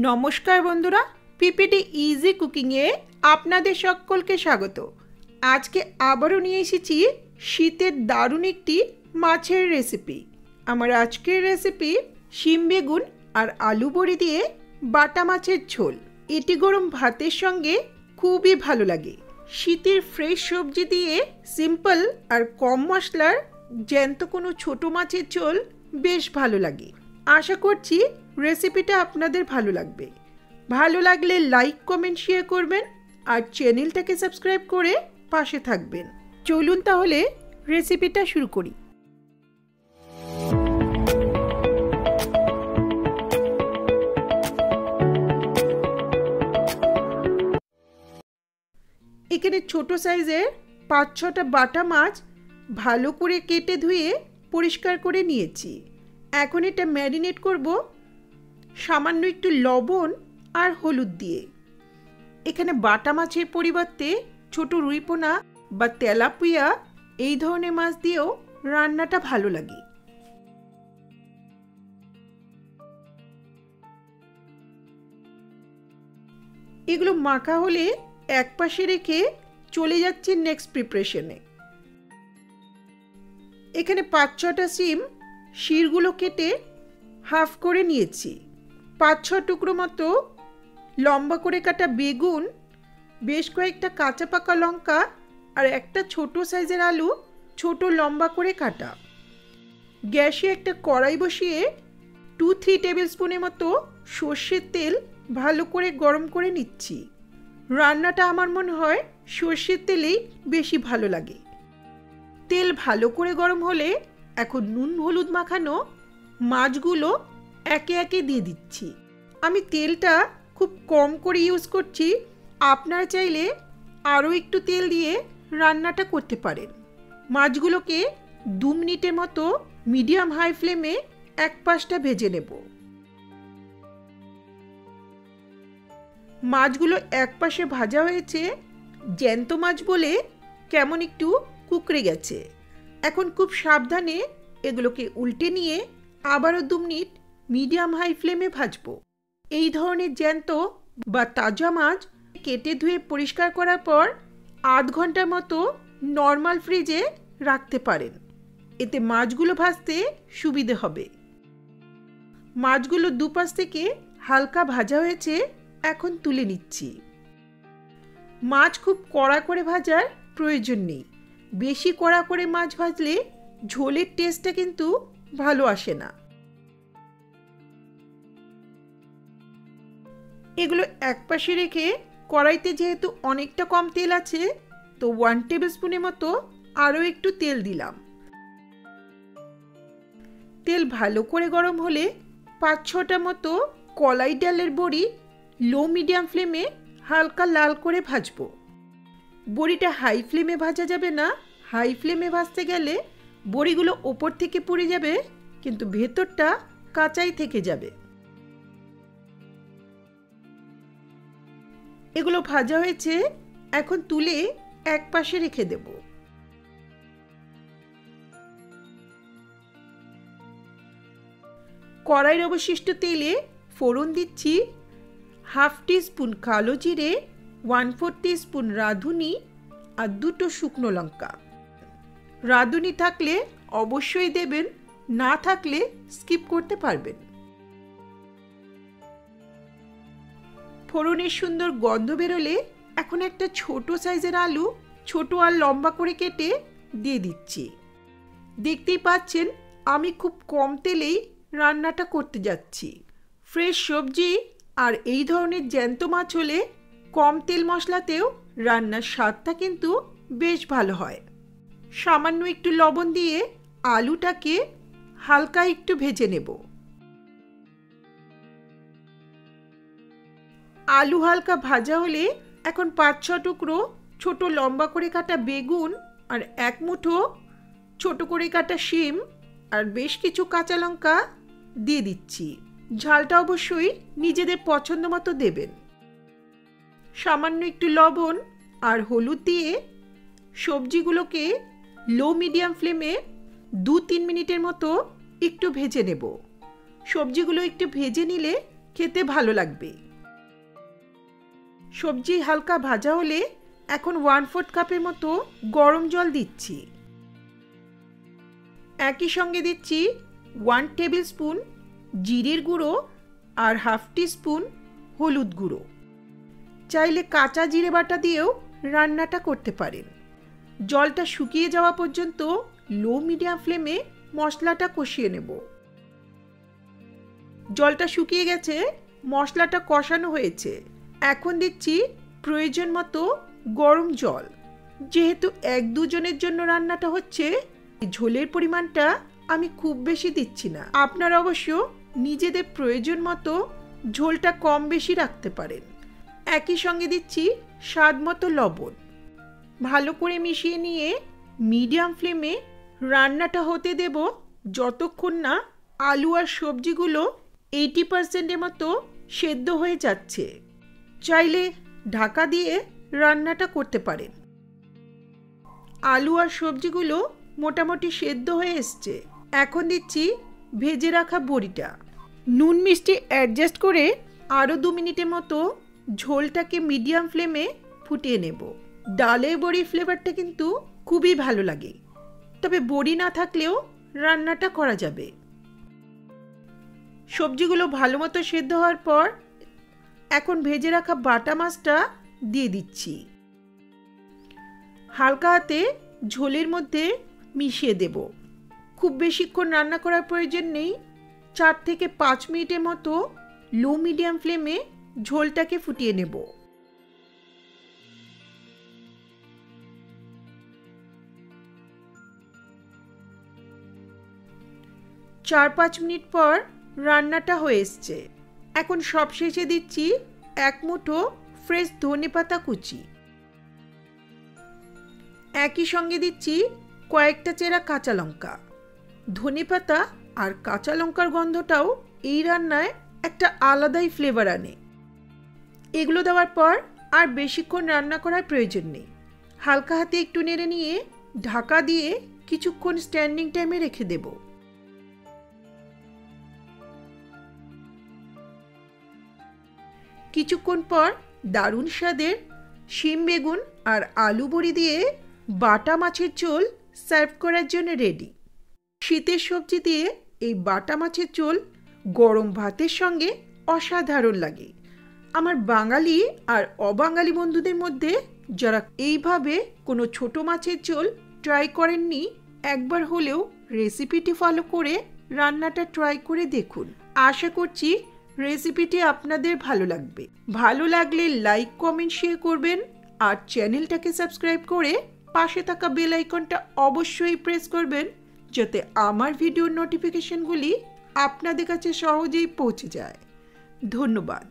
নমস্কার বন্ধুরা, PPT easy কুকিংয়ে আপনাদের সকলকে স্বাগত। আজকে আবারও নিয়ে এসেছি শীতের দারুণ একটি মাছের রেসিপি। আমার আজকের রেসিপি শিম বেগুন আর আলু বড়ি দিয়ে বাটা মাছের ঝোল। এটি গরম ভাতের সঙ্গে খুবই ভালো লাগে। শীতের ফ্রেশ সবজি দিয়ে সিম্পল আর কম মশলার জ্যান্ত কোনো ছোট মাছের ঝোল বেশ ভালো লাগে। আশা করছি রেসিপিটা আপনাদের ভালো লাগবে। ভালো লাগলে লাইক, কমেন্ট, শেয়ার করবেন আর চ্যানেলটাকে সাবস্ক্রাইব করে পাশে থাকবেন। চলুন তাহলে রেসিপিটা শুরু করি। এখানে ছোট সাইজের 5-6টা বাটা মাছ ভালো করে কেটে ধুয়ে পরিষ্কার করে নিয়েছি। এখন এটা ম্যারিনেট করব সামান্য একটু লবণ আর হলুদ দিয়ে। এখানে বাটা মাছের পরিবর্তে ছোট রুইপোনা বা তেলাপিয়া এই ধরনের মাছ দিয়েও রান্নাটা ভালো লাগে। এগুলো মাখা হলে এক পাশে রেখে চলে যাচ্ছি নেক্সট প্রিপারেশনে। এখানে 5-6টা শিম শিরগুলো কেটে হাফ করে নিয়েছি। 5-6 টুকরো মতো লম্বা করে কাটা বেগুন, বেশ কয়েকটা কাঁচা পাকা লঙ্কা আর একটা ছোট সাইজের আলু ছোট লম্বা করে কাটা। গ্যাসে একটা কড়াই বসিয়ে 2-3 টেবিল স্পুনের মতো সর্ষের তেল ভালো করে গরম করে নিচ্ছি। রান্নাটা আমার মনে হয় সর্ষের তেলেই বেশি ভালো লাগে। তেল ভালো করে গরম হলে এখন নুন হলুদ মাখানো মাছগুলো একে একে দিয়ে দিচ্ছি। আমি তেলটা খুব কম করে ইউজ করছি, আপনারা চাইলে আরও একটু তেল দিয়ে রান্নাটা করতে পারেন। মাছগুলোকে 2 মিনিটের মতো মিডিয়াম হাই ফ্লেমে এক পাশটা ভেজে নেব। মাছগুলো এক পাশে ভাজা হয়েছে, জ্যান্ত মাছ বলে কেমন একটু কুকড়ে গেছে। এখন খুব সাবধানে এগুলোকে উল্টে নিয়ে আবারও 2 মিনিট মিডিয়াম হাই ফ্লেমে ভাজবো। এই ধরনের জ্যান্ত বা তাজা মাছ কেটে ধুয়ে পরিষ্কার করার পর 8 ঘন্টার মতো নর্মাল ফ্রিজে রাখতে পারেন। এতে মাছগুলো ভাজতে সুবিধে হবে। মাছগুলো দুপাশ থেকে হালকা ভাজা হয়েছে, এখন তুলে নিচ্ছি। মাছ খুব কড়া করে ভাজার প্রয়োজন নেই। বেশি কড়া করে মাছ ভাজলে ঝোলের টেস্টটা কিন্তু ভালো আসে না। এগুলো এক পাশে রেখে কড়াইতে যেহেতু অনেকটা কম তেল আছে, তো 1 টেবিল স্পুনের মতো আরও একটু তেল দিলাম। তেল ভালো করে গরম হলে 5-6টা মতো কলাই ডালের বড়ি লো মিডিয়াম ফ্লেমে হালকা লাল করে ভাজবো। বড়িটা হাই ফ্লেমে ভাজা যাবে না। হাই ফ্লেমে ভাজতে গেলে বড়িগুলো ওপর থেকে পুড়ে যাবে, কিন্তু ভেতরটা কাঁচাই থেকে যাবে। এগুলো ভাজা হয়েছে, এখন তুলে এক পাশে রেখে দেব। কড়াইয়ের অবশিষ্ট তেলে ফোড়ন দিচ্ছি 1/2 টিস্পুন কালো জিরে, 1/4 টিস্পুন রাঁধুনি আর 2টো শুকনো লঙ্কা। রাঁধুনি থাকলে অবশ্যই দেবেন, না থাকলে স্কিপ করতে পারবেন। ফোড়নের সুন্দর গন্ধ বেরোলে এখন একটা ছোট সাইজের আলু ছোট আর লম্বা করে কেটে দিয়ে দিচ্ছি। দেখতেই পাচ্ছেন আমি খুব কম তেলেই রান্নাটা করতে যাচ্ছি। ফ্রেশ সবজি আর এই ধরনের জ্যান্ত মাছ হলে কম তেল মশলাতেও রান্নার স্বাদটা কিন্তু বেশ ভালো হয়। সামান্য একটু লবণ দিয়ে আলুটাকে হালকা একটু ভেজে নেব। আলু হালকা ভাজা হলে এখন 5-6 টুকরো ছোট লম্বা করে কাটা বেগুন আর 1 মুঠো ছোট করে কাটা শিম আর বেশ কিছু কাঁচা লঙ্কা দিয়ে দিচ্ছি। ঝালটা অবশ্যই নিজেদের পছন্দ মতো দেবেন। সামান্য একটু লবণ আর হলুদ দিয়ে সবজিগুলোকে লো মিডিয়াম ফ্লেমে 2-3 মিনিটের মতো একটু ভেজে নেব। সবজিগুলো একটু ভেজে নিলে খেতে ভালো লাগবে। সবজি হালকা ভাজা হলে এখন 1/4 কাপের মতো গরম জল দিচ্ছি। একই সঙ্গে দিচ্ছি 1 টেবিল স্পুন জিরের গুঁড়ো আর 1/2 টিস্পুন হলুদ গুঁড়ো। চাইলে কাঁচা জিরে বাটা দিয়েও রান্নাটা করতে পারেন। জলটা শুকিয়ে যাওয়া পর্যন্ত লো মিডিয়াম ফ্লেমে মশলাটা কষিয়ে নেব। জলটা শুকিয়ে গেছে, মশলাটা কষানো হয়েছে। এখন দিচ্ছি প্রয়োজন মতো গরম জল। যেহেতু 1-2 জনের জন্য রান্নাটা হচ্ছে, ঝোলের পরিমাণটা আমি খুব বেশি দিচ্ছি না। আপনারা অবশ্য নিজেদের প্রয়োজন মতো ঝোলটা কম বেশি রাখতে পারেন। একই সঙ্গে দিচ্ছি স্বাদ মতো লবণ। ভালো করে মিশিয়ে নিয়ে মিডিয়াম ফ্লেমে রান্নাটা হতে দেব যতক্ষণ না আলু আর সবজিগুলো 80% মতো সেদ্ধ হয়ে যাচ্ছে। চাইলে ঢাকা দিয়ে রান্নাটা করতে পারেন। আলু আর সবজিগুলো মোটামুটি সেদ্ধ হয়ে এসছে। এখন দিচ্ছি ভেজে রাখা বড়িটা। নুন মিষ্টি অ্যাডজাস্ট করে আরও 2 মিনিটের মতো ঝোলটাকে মিডিয়াম ফ্লেমে ফুটিয়ে নেব। ডালের বড়ির ফ্লেভারটা কিন্তু খুবই ভালো লাগে, তবে বড়ি না থাকলেও রান্নাটা করা যাবে। সবজিগুলো ভালো মতো সেদ্ধ হওয়ার পর এখন ভেজে রাখা বাটা মাছটা দিয়ে দিচ্ছি। হালকা হাতে ঝোলের মধ্যে মিশিয়ে দেব। খুব বেশিক্ষণ রান্না করার প্রয়োজন নেই। 4 থেকে 5 মিনিটের মতো লো মিডিয়াম ফ্লেমে ঝোলটাকে ফুটিয়ে নেব। চার 5 মিনিট পর রান্নাটা হয়ে এসছে। এখন সবশেষে দিচ্ছি 1 মুঠো ফ্রেশ ধনেপাতা কুচি। একই সঙ্গে দিচ্ছি কয়েকটা চেরা কাঁচা লঙ্কা। ধনেপাতা আর কাঁচা লঙ্কার গন্ধটাও এই রান্নায় একটা আলাদাই ফ্লেভার আনে। এগুলো দেওয়ার পর আর বেশিক্ষণ রান্না করার প্রয়োজন নেই। হালকা হাতে একটু নেড়ে নিয়ে ঢাকা দিয়ে কিছুক্ষণ স্ট্যান্ডিং টাইমে রেখে দেব। কিছুক্ষণ পর দারুণ স্বাদের শিম বেগুন আর আলু বড়ি দিয়ে বাটা মাছের ঝোল সার্ভ করার জন্য রেডি। শীতের সবজি দিয়ে এই বাটা মাছের ঝোল গরম ভাতের সঙ্গে অসাধারণ লাগে। আমার বাঙালি আর অবাঙালি বন্ধুদের মধ্যে যারা এইভাবে কোনো ছোট মাছের ঝোল ট্রাই করেননি, একবার হলেও রেসিপিটি ফলো করে রান্নাটা ট্রাই করে দেখুন। আশা করছি রেসিপিটি আপনাদের ভালো লাগবে। ভালো লাগলে লাইক, কমেন্ট, শেয়ার করবেন আর চ্যানেলটাকে সাবস্ক্রাইব করে পাশে থাকা বেল আইকনটা অবশ্যই প্রেস করবেন, যাতে আমার ভিডিওর নোটিফিকেশনগুলি আপনাদের কাছে সহজেই পৌঁছে যায়। ধন্যবাদ।